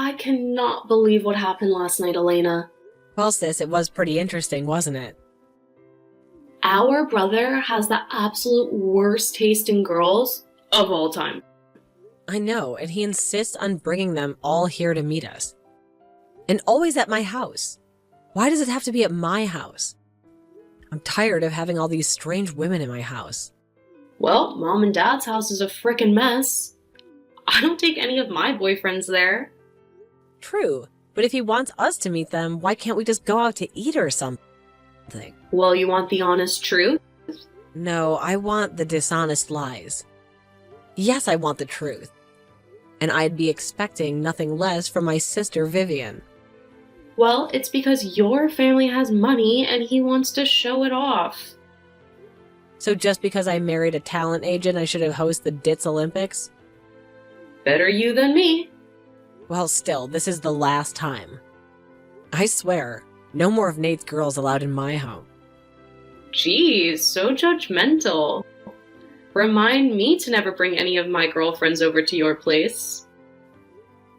I cannot believe what happened last night, Elena. Well, sis, it was pretty interesting, wasn't it? Our brother has the absolute worst taste in girls of all time. I know, and he insists on bringing them all here to meet us. And always at my house. Why does it have to be at my house? I'm tired of having all these strange women in my house. Well, Mom and Dad's house is a frickin' mess. I don't take any of my boyfriends there. True, but if he wants us to meet them, why can't we just go out to eat or something? Well, you want the honest truth? No, I want the dishonest lies. Yes, I want the truth. And I'd be expecting nothing less from my sister Vivian. Well, it's because your family has money and he wants to show it off. So just because I married a talent agent, I should have hosted the Ditz Olympics? Better you than me. Well, still, this is the last time. I swear, no more of Nate's girls allowed in my home. Geez, so judgmental. Remind me to never bring any of my girlfriends over to your place.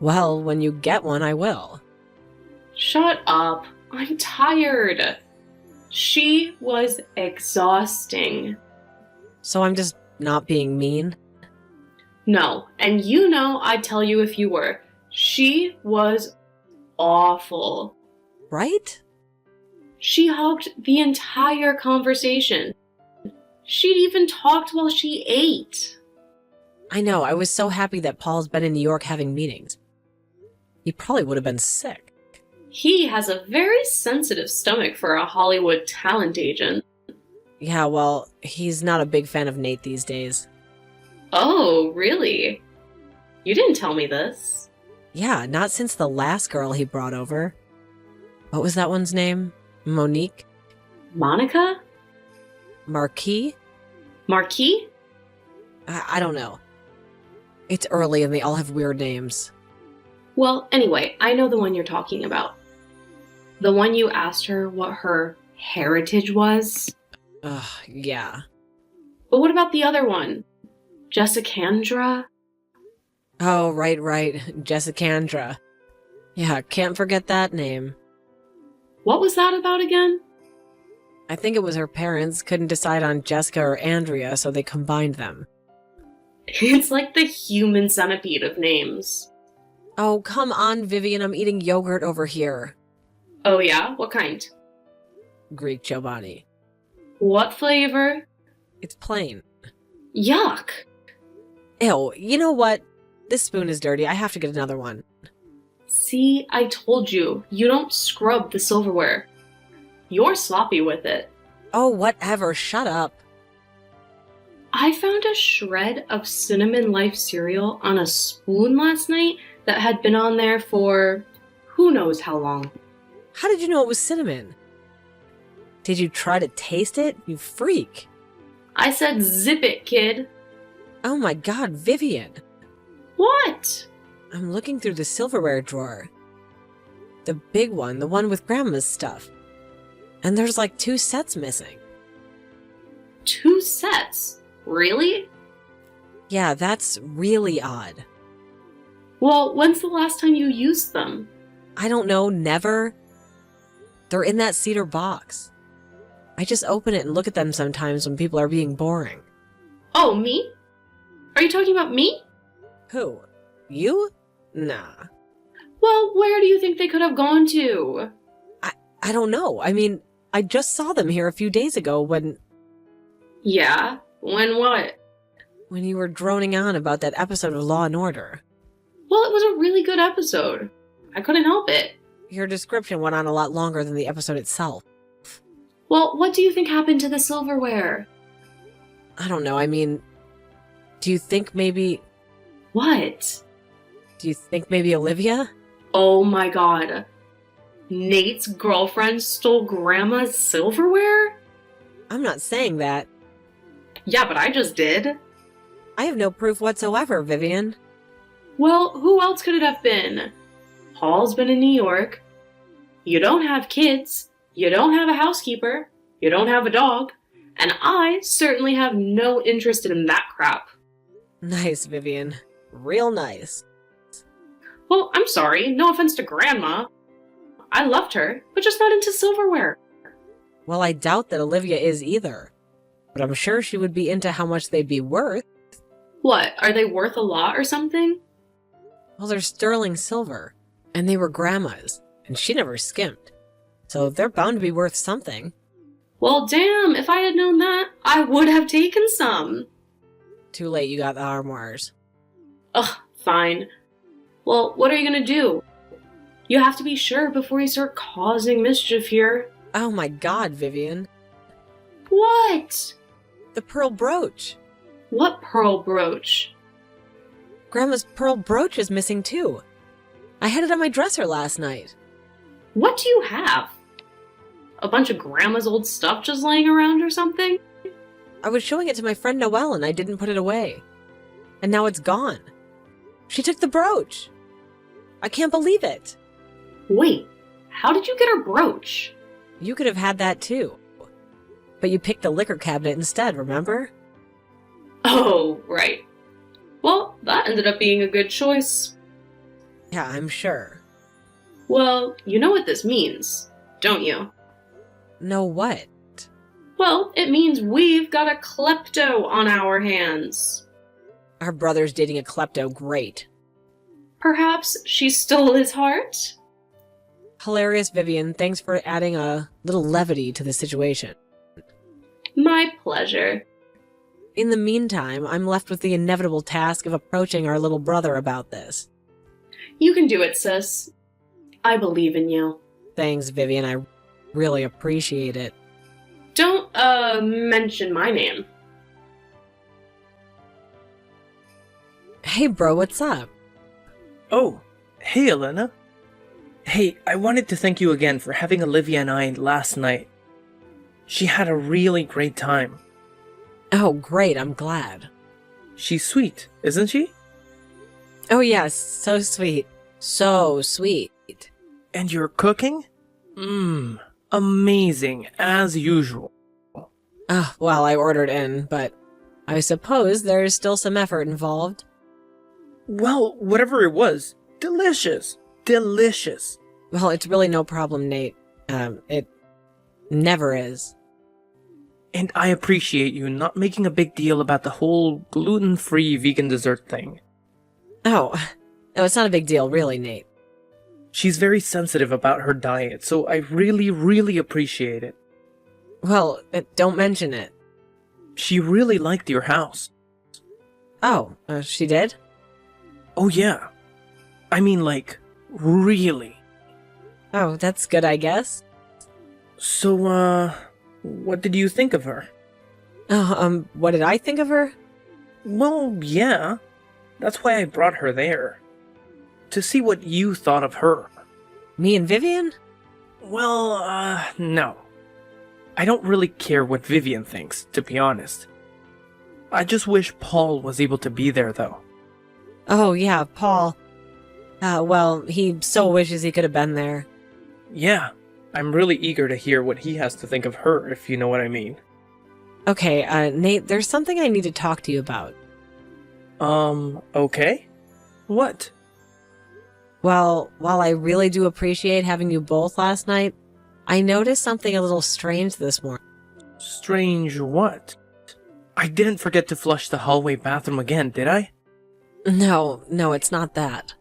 Well, when you get one, I will. Shut up. I'm tired. She was exhausting. So I'm just not being mean? No, and you know I'd tell you if you were. She was awful. Right? She hugged the entire conversation. She'd even talked while she ate. I know, I was so happy that Paul's been in New York having meetings. He probably would have been sick. He has a very sensitive stomach for a Hollywood talent agent. Yeah, well, he's not a big fan of Nate these days. Oh, really? You didn't tell me this. Yeah, not since the last girl he brought over. What was that one's name? Monique? Monica? Marquis? Marquis? I don't know. It's early and they all have weird names. Well, anyway, I know the one you're talking about. The one you asked her what her heritage was. Ugh, yeah. But what about the other one? Jessicandra? Oh, right. Jessicandra. Yeah, can't forget that name. What was that about again? I think it was her parents couldn't decide on Jessica or Andrea, so they combined them. It's like the human centipede of names. Oh, come on, Vivian, I'm eating yogurt over here. Oh yeah? What kind? Greek Chobani. What flavor? It's plain. Yuck! Ew, you know what? This spoon is dirty. I have to get another one. See, I told you, you don't scrub the silverware. You're sloppy with it. Oh, whatever. Shut up. I found a shred of Cinnamon Life cereal on a spoon last night that had been on there for who knows how long. How did you know it was cinnamon? Did you try to taste it? You freak. I said zip it, kid. Oh my god, Vivian. What? I'm looking through the silverware drawer. The big one, the one with Grandma's stuff. And there's like 2 sets missing. 2 sets? Really? Yeah, that's really odd. Well, when's the last time you used them? I don't know, never. They're in that cedar box. I just open it and look at them sometimes when people are being boring. Oh, me? Are you talking about me? Who? You? Nah. Well, where do you think they could have gone to? I don't know. I mean, I just saw them here a few days ago when Yeah? When what? you were droning on about that episode of Law and Order. Well, it was a really good episode. I couldn't help it. Your description went on a lot longer than the episode itself. Well, what do you think happened to the silverware? I don't know. I mean, do you think maybe What? Olivia? Oh my god. Nate's girlfriend stole Grandma's silverware? I'm not saying that. Yeah, but I just did. I have no proof whatsoever, Vivian. Well, who else could it have been? Paul's been in New York. You don't have kids. You don't have a housekeeper. You don't have a dog. And I certainly have no interest in that crap. Nice, Vivian. Real nice. Well, I'm sorry, no offense to Grandma. I loved her, but just not into silverware. Well, I doubt that Olivia is either. But I'm sure she would be into how much they'd be worth. What, are they worth a lot or something? Well, they're sterling silver. And they were Grandma's. And she never skimped. So they're bound to be worth something. Well, damn, if I had known that, I would have taken some. Too late, you got the armoires. Ugh, fine. Well, what are you gonna do? You have to be sure before you start causing mischief here. Oh my god, Vivian. What? The pearl brooch. What pearl brooch? Grandma's pearl brooch is missing too. I had it on my dresser last night. What do you have? A bunch of Grandma's old stuff just laying around or something? I was showing it to my friend Noelle and I didn't put it away. And now it's gone. She took the brooch. I can't believe it. Wait, how did you get her brooch? You could have had that too. But you picked the liquor cabinet instead, remember? Oh, right. Well, that ended up being a good choice. Yeah, I'm sure. Well, you know what this means, don't you? No what? Well, it means we've got a klepto on our hands. Our brother's dating a klepto, great. Perhaps she stole his heart? Hilarious, Vivian. Thanks for adding a little levity to the situation. My pleasure. In the meantime, I'm left with the inevitable task of approaching our little brother about this. You can do it, sis. I believe in you. Thanks, Vivian. I really appreciate it. Don't, mention my name. Hey, bro, what's up? Oh, hey, Elena. Hey, I wanted to thank you again for having Olivia and I last night. She had a really great time. Oh, great, I'm glad. She's sweet, isn't she? Oh, yes, so sweet. So sweet. And your cooking? Amazing, as usual. Oh, well, I ordered in, but I suppose there's still some effort involved. Well, whatever it was, delicious. Delicious. Well, it's really no problem, Nate. It never is. And I appreciate you not making a big deal about the whole gluten-free vegan dessert thing. Oh, it's not a big deal, really, Nate. She's very sensitive about her diet, so I really, really appreciate it. Well, don't mention it. She really liked your house. Oh, she did? Oh yeah. I mean, like, really. Oh, that's good, I guess. So, what did you think of her? Oh, what did I think of her? Well, yeah. That's why I brought her there. To see what you thought of her. Me and Vivian? Well, no. I don't really care what Vivian thinks, to be honest. I just wish Paul was able to be there, though. Oh, yeah, Paul. Well, he so wishes he could have been there. Yeah, I'm really eager to hear what he has to think of her, if you know what I mean. Okay, Nate, there's something I need to talk to you about. Okay? What? Well, while I really do appreciate having you both last night, I noticed something a little strange this morning. Strange what? I didn't forget to flush the hallway bathroom again, did I? No, it's not that.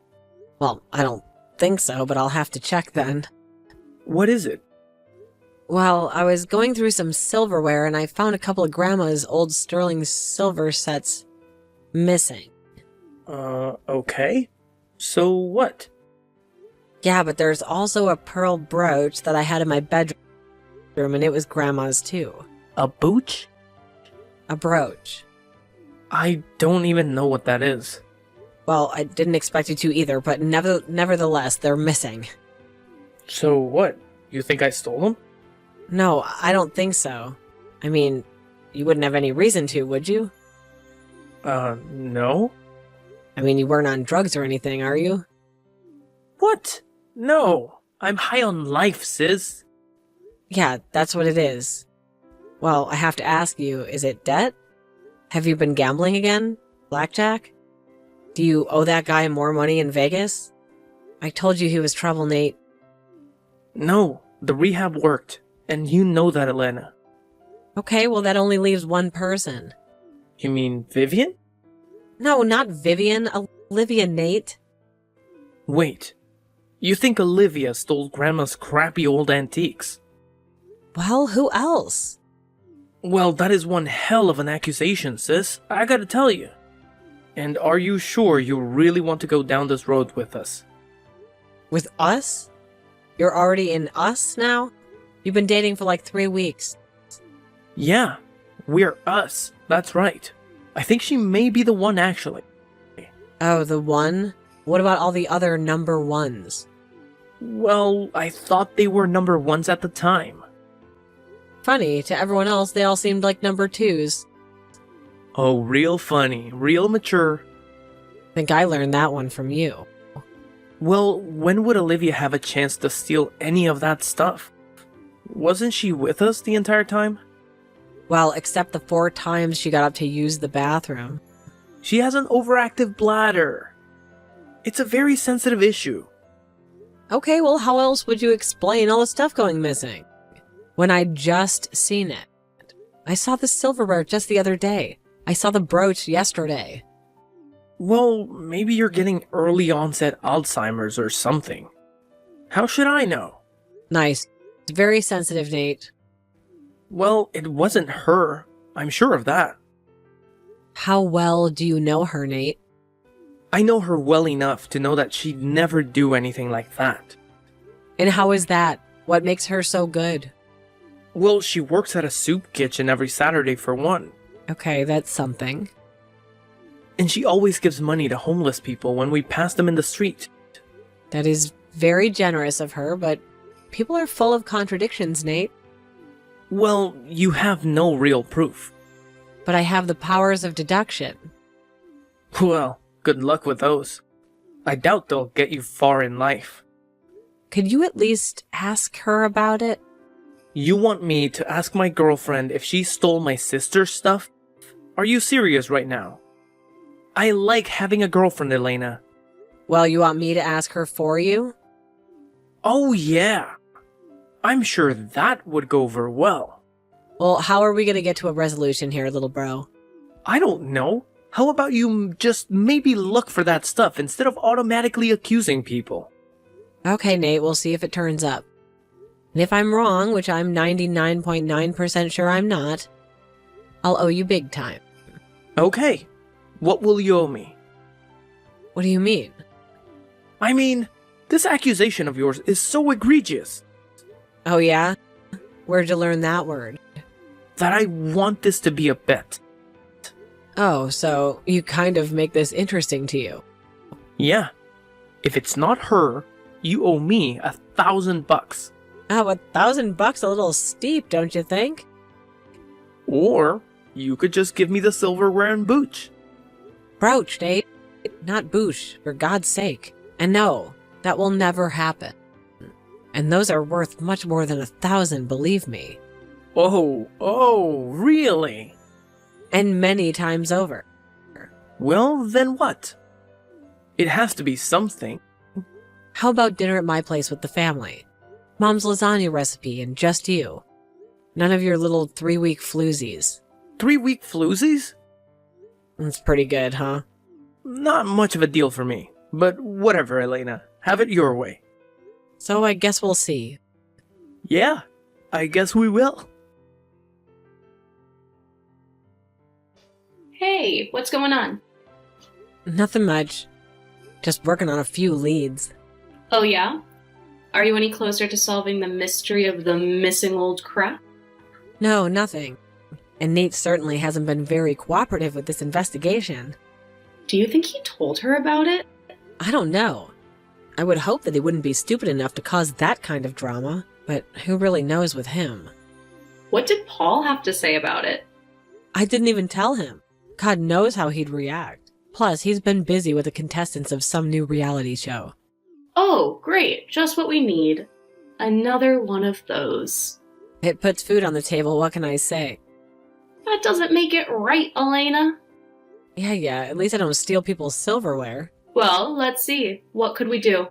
Well, I don't think so, but I'll have to check then. What is it? Well, I was going through some silverware and I found a couple of Grandma's old sterling silver sets missing. Okay. So what? Yeah, but there's also a pearl brooch that I had in my bedroom and it was Grandma's too. A booch? A brooch. I don't even know what that is. Well, I didn't expect you to either, but nevertheless, they're missing. So what? You think I stole them? No, I don't think so. I mean, you wouldn't have any reason to, would you? No? I mean, you weren't on drugs or anything, are you? What? No. I'm high on life, sis. Yeah, that's what it is. Well, I have to ask you, is it debt? Have you been gambling again? Blackjack? Do you owe that guy more money in Vegas? I told you he was trouble, Nate. No, the rehab worked, and you know that, Elena. Okay, well that only leaves one person. You mean Vivian? No, not Vivian. Olivia, Nate. Wait, you think Olivia stole Grandma's crappy old antiques? Well, who else? Well, that is one hell of an accusation, sis. I gotta tell you. And are you sure you really want to go down this road with us? With us? You're already in us now? You've been dating for like 3 weeks. Yeah, we're us. That's right. I think she may be the one, actually. Oh, the one? What about all the other number ones? Well, I thought they were number ones at the time. Funny, to everyone else, they all seemed like number twos. Oh, real funny, real mature. Think I learned that one from you. Well, when would Olivia have a chance to steal any of that stuff? Wasn't she with us the entire time? Well, except the 4 times she got up to use the bathroom. She has an overactive bladder. It's a very sensitive issue. Okay, well, how else would you explain all the stuff going missing? When I'd just seen it. I saw the silverware just the other day. I saw the brooch yesterday. Well, maybe you're getting early onset Alzheimer's or something. How should I know? Nice. It's very sensitive, Nate. Well, it wasn't her. I'm sure of that. How well do you know her, Nate? I know her well enough to know that she'd never do anything like that. And how is that? What makes her so good? Well, she works at a soup kitchen every Saturday for one. Okay, that's something. And she always gives money to homeless people when we pass them in the street. That is very generous of her, but people are full of contradictions, Nate. Well, you have no real proof. But I have the powers of deduction. Well, good luck with those. I doubt they'll get you far in life. Could you at least ask her about it? You want me to ask my girlfriend if she stole my sister's stuff? Are you serious right now? I like having a girlfriend, Elena. Well, you want me to ask her for you? Oh yeah. I'm sure that would go over well. Well, how are we going to get to a resolution here, little bro? I don't know. How about you just maybe look for that stuff instead of automatically accusing people? Okay, Nate, we'll see if it turns up. And if I'm wrong, which I'm 99.9% sure I'm not, I'll owe you big time. Okay. What will you owe me? What do you mean? I mean, this accusation of yours is so egregious Oh, yeah? Where'd you learn that word? that I want this to be a bet. Oh, so you kind of make this interesting to you. Yeah. If it's not her, you owe me $1,000. Oh, $1,000 a little steep, don't you think? Or you could just give me the silverware and booch. Brooch, Nate. Not boosh, for God's sake. And no, that will never happen. And those are worth much more than 1,000, believe me. Oh, really? And many times over. Well, then what? It has to be something. How about dinner at my place with the family? Mom's lasagna recipe and just you. None of your little 3-week floozies. 3-week floozies? That's pretty good, huh? Not much of a deal for me. But whatever, Elena. Have it your way. So I guess we'll see. Yeah, I guess we will. Hey, what's going on? Nothing much. Just working on a few leads. Oh yeah? Are you any closer to solving the mystery of the missing old crap? No, nothing. And Nate certainly hasn't been very cooperative with this investigation. Do you think he told her about it? I don't know. I would hope that he wouldn't be stupid enough to cause that kind of drama, but who really knows with him? What did Paul have to say about it? I didn't even tell him. God knows how he'd react. Plus, he's been busy with the contestants of some new reality show. Oh, great. Just what we need. Another one of those. It puts food on the table, what can I say? That doesn't make it right, Elena. Yeah, at least I don't steal people's silverware. Well, let's see. What could we do?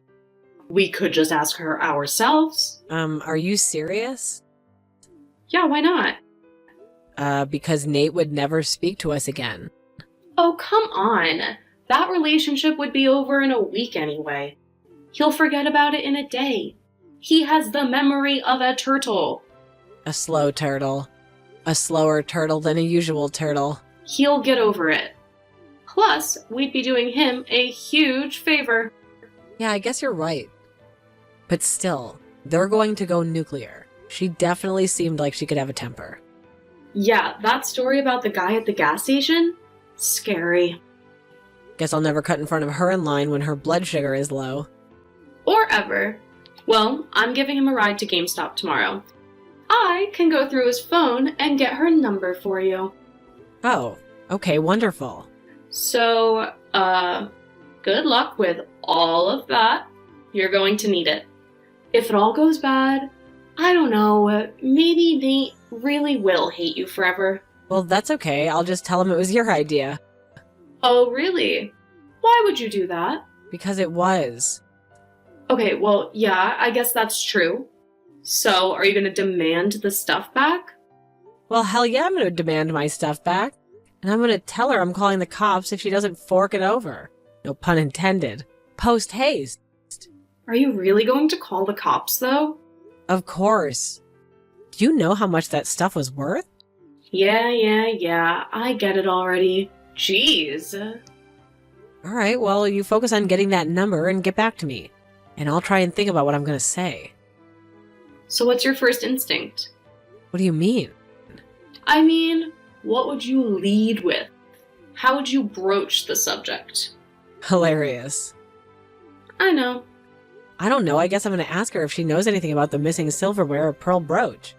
We could just ask her ourselves. Are you serious? Yeah, why not? Because Nate would never speak to us again. Oh, come on. That relationship would be over in a week anyway. He'll forget about it in a day. He has the memory of a turtle. A slow turtle. A slower turtle than a usual turtle. He'll get over it. Plus, we'd be doing him a huge favor. Yeah, I guess you're right. But still, they're going to go nuclear. She definitely seemed like she could have a temper. Yeah, that story about the guy at the gas station? Scary. Guess I'll never cut in front of her in line when her blood sugar is low. Or ever. Well, I'm giving him a ride to GameStop tomorrow. I can go through his phone and get her number for you. Oh, okay, wonderful. So, good luck with all of that. You're going to need it. If it all goes bad, I don't know, maybe Nate really will hate you forever. Well, that's okay. I'll just tell him it was your idea. Oh, really? Why would you do that? Because it was. Okay, well, yeah, I guess that's true. So, are you gonna demand the stuff back? Well, hell yeah, I'm gonna demand my stuff back. And I'm gonna tell her I'm calling the cops if she doesn't fork it over. No pun intended. Post haste. Are you really going to call the cops, though? Of course. Do you know how much that stuff was worth? Yeah, I get it already. Jeez. Alright, well, you focus on getting that number and get back to me. And I'll try and think about what I'm gonna say. So what's your first instinct? What do you mean? I mean, what would you lead with? How would you broach the subject? Hilarious. I know. I don't know, I guess I'm gonna ask her if she knows anything about the missing silverware or pearl brooch.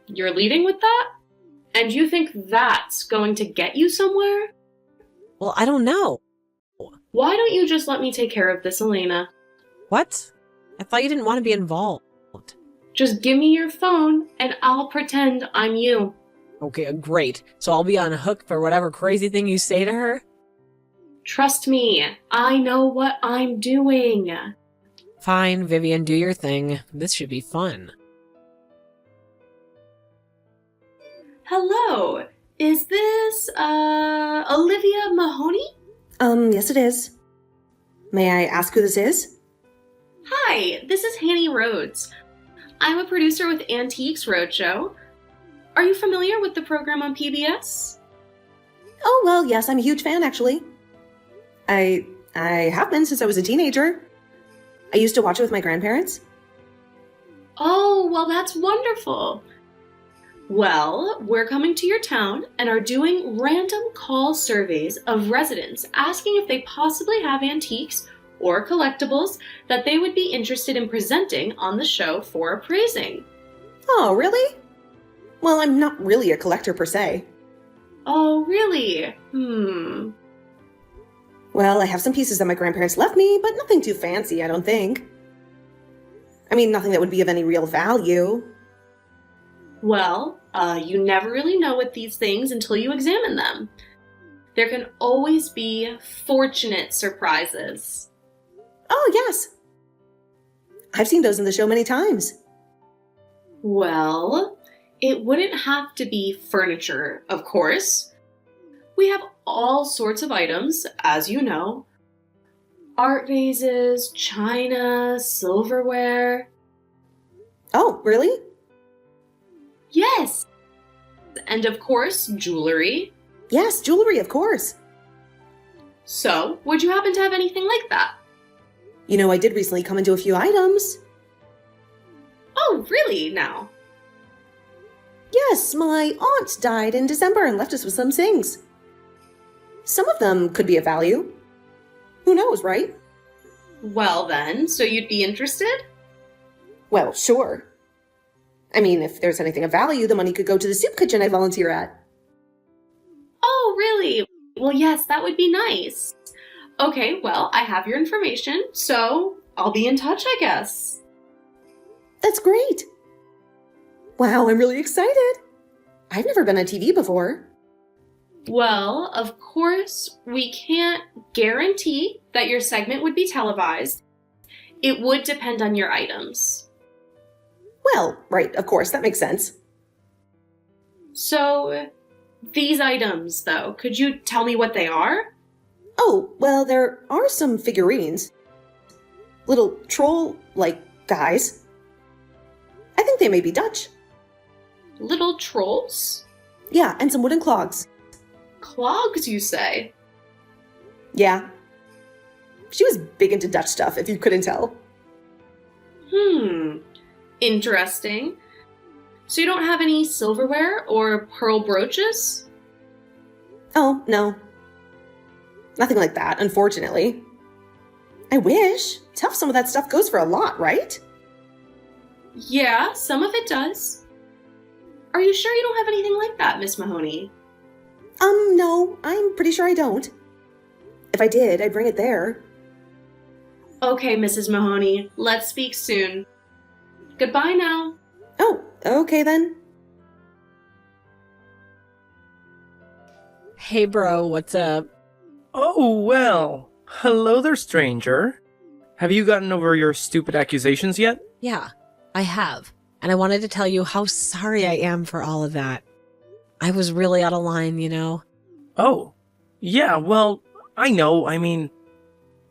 You're leading with that? And you think that's going to get you somewhere? Well, I don't know. Why don't you just let me take care of this, Elena? What? I thought you didn't want to be involved. Just give me your phone, and I'll pretend I'm you. Okay, great. So I'll be on hook for whatever crazy thing you say to her? Trust me, I know what I'm doing. Fine, Vivian, do your thing. This should be fun. Hello, is this, Olivia Mahoney? Yes it is. May I ask who this is? Hi, this is Hanny Rhodes. I'm a producer with Antiques Roadshow. Are you familiar with the program on PBS? Oh, well, yes, I'm a huge fan, actually. I have been since I was a teenager. I used to watch it with my grandparents. Oh, well, that's wonderful. Well, we're coming to your town and are doing random call surveys of residents asking if they possibly have antiques or collectibles that they would be interested in presenting on the show for appraising. Oh, really? Well, I'm not really a collector per se. Oh, really? Well, I have some pieces that my grandparents left me, but nothing too fancy, I don't think. I mean, nothing that would be of any real value. Well, you never really know with these things until you examine them. There can always be fortunate surprises. Oh, yes. I've seen those in the show many times. Well, it wouldn't have to be furniture, of course. We have all sorts of items, as you know. Art vases, china, silverware. Oh, really? Yes! And of course, jewelry. Yes, jewelry, of course. So, would you happen to have anything like that? You know, I did recently come into a few items. Oh, really, now? Yes, my aunt died in December and left us with some things. Some of them could be of value. Who knows, right? Well then, so you'd be interested? Well, sure. I mean, if there's anything of value, the money could go to the soup kitchen I volunteer at. Oh, really? Well, yes, that would be nice. Okay, well, I have your information, so I'll be in touch, I guess. That's great. Wow, I'm really excited. I've never been on TV before. Well, of course, we can't guarantee that your segment would be televised. It would depend on your items. Well, right, of course, that makes sense. So, these items, though, could you tell me what they are? Oh, well, there are some figurines. Little troll-like guys. I think they may be Dutch. Little trolls? Yeah, and some wooden clogs. Clogs, you say? Yeah. She was big into Dutch stuff, if you couldn't tell. Interesting. So you don't have any silverware or pearl brooches? Oh, no. Nothing like that, unfortunately. I wish. Tough some of that stuff goes for a lot, right? Yeah, some of it does. Are you sure you don't have anything like that, Miss Mahoney? No, I'm pretty sure I don't. If I did, I'd bring it there. Okay, Mrs. Mahoney, let's speak soon. Goodbye now. Oh, okay then. Hey, bro, what's up? Oh, well. Hello there, stranger. Have you gotten over your stupid accusations yet? Yeah, I have. And I wanted to tell you how sorry I am for all of that. I was really out of line, you know? Oh. Yeah, well, I know. I mean,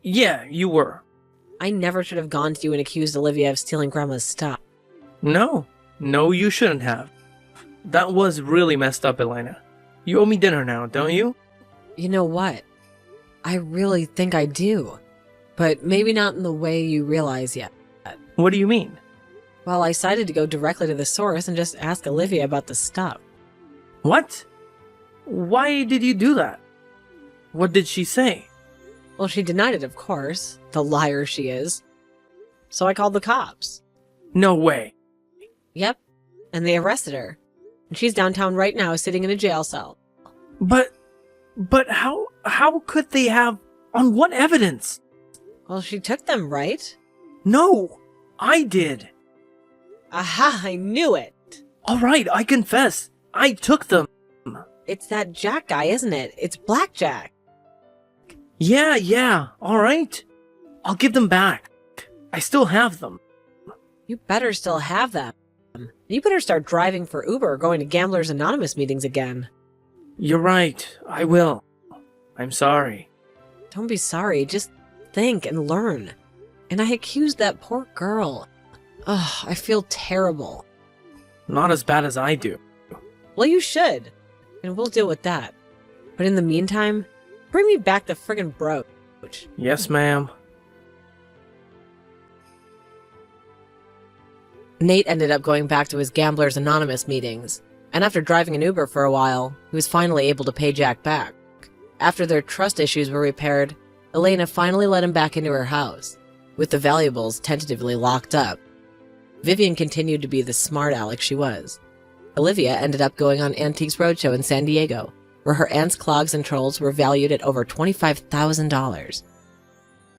yeah, you were. I never should have gone to you and accused Olivia of stealing Grandma's stuff. No, you shouldn't have. That was really messed up, Elena. You owe me dinner now, don't you? You know what? I really think I do. But maybe not in the way you realize yet. What do you mean? Well, I decided to go directly to the source and just ask Olivia about the stuff. What? Why did you do that? What did she say? Well, she denied it, of course. The liar she is. So I called the cops. No way. Yep. And they arrested her. And she's downtown right now, sitting in a jail cell. But how could they have, on what evidence? Well, she took them, right? No, I did. Aha, I knew it! Alright, I confess. I took them. It's that Jack guy, isn't it? It's Blackjack. Yeah, alright. I'll give them back. I still have them. You better still have them. You better start driving for Uber or going to Gamblers Anonymous meetings again. You're right, I will. I'm sorry. Don't be sorry, just think and learn. And I accused that poor girl. Ugh, I feel terrible. Not as bad as I do. Well, you should. And we'll deal with that. But in the meantime, bring me back the friggin' brooch. Yes, ma'am. Nate ended up going back to his Gamblers Anonymous meetings, and after driving an Uber for a while, he was finally able to pay Jack back. After their trust issues were repaired, Elena finally let him back into her house, with the valuables tentatively locked up. Vivian continued to be the smart aleck she was. Olivia ended up going on Antiques Roadshow in San Diego, where her aunt's clogs and trolls were valued at over $25,000.